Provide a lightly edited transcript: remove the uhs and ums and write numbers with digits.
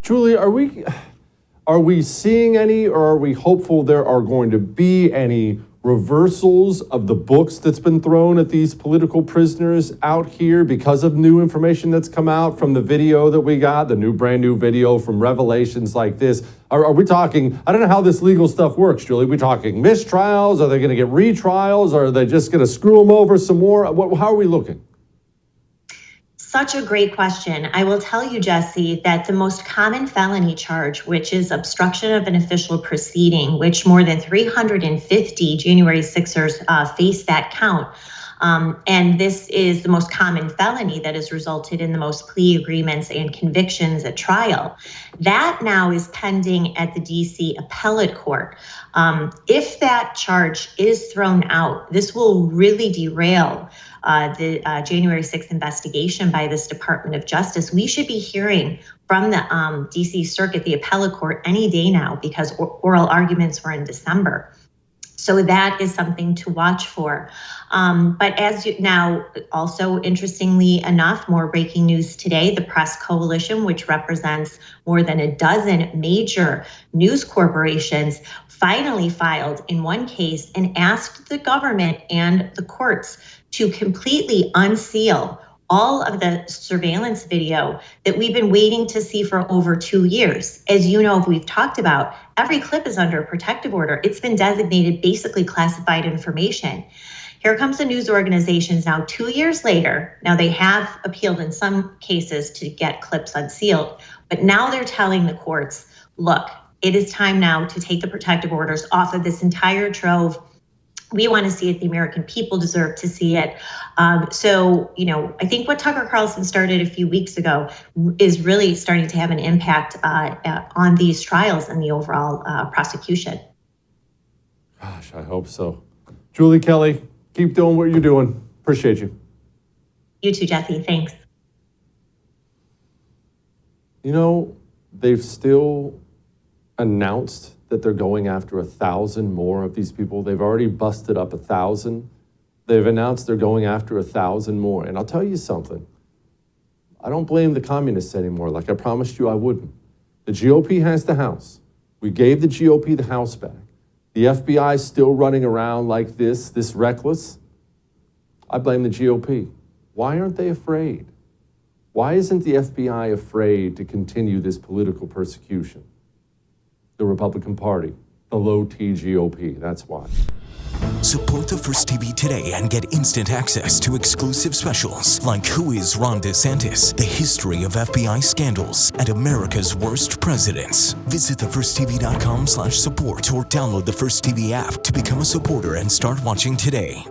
Julie, are we seeing any, or are we hopeful there are going to be any reversals of the books that's been thrown at these political prisoners out here because of new information that's come out from the video that we got, the brand new video from revelations like this? Are we talking, I don't know how this legal stuff works, Julie. Are we talking mistrials? Are they going to get retrials? Or are they just going to screw them over some more? How are we looking? Such a great question. I will tell you, Jesse, that the most common felony charge, which is obstruction of an official proceeding, which more than 350 January 6ers face that count. And this is the most common felony that has resulted in the most plea agreements and convictions at trial. That now is pending at the DC Appellate Court. If that charge is thrown out, this will really derail the January 6th investigation by this Department of Justice. We should be hearing from the DC Circuit, the Appellate Court, any day now, because oral arguments were in December. So that is something to watch for. But now, also interestingly enough, more breaking news today, the Press Coalition, which represents more than a dozen major news corporations, finally filed in one case and asked the government and the courts to completely unseal all of the surveillance video that we've been waiting to see for over 2 years. As you know, we've talked about, every clip is under a protective order. It's been designated basically classified information. Here comes the news organizations now 2 years later. Now they have appealed in some cases to get clips unsealed, but now they're telling the courts, look, it is time now to take the protective orders off of this entire trove. We want to see it. The American people deserve to see it. So, I think what Tucker Carlson started a few weeks ago is really starting to have an impact on these trials and the overall prosecution. Gosh, I hope so. Julie Kelly, keep doing what you're doing. Appreciate you. You too, Jesse. Thanks. They've still announced that they're going after 1,000 more of these people. They've already busted up 1,000. They've announced they're going after 1,000 more. And I'll tell you something. I don't blame the communists anymore, like I promised you I wouldn't. The GOP has the House. We gave the GOP the House back. The FBI is still running around like this reckless. I blame the GOP. Why aren't they afraid? Why isn't the FBI afraid to continue this political persecution? The Republican Party, the low-T GOP, that's why. Support the First TV today and get instant access to exclusive specials like Who is Ron DeSantis, the history of FBI scandals, and America's worst presidents. Visit thefirsttv.com/support or download the First TV app to become a supporter and start watching today.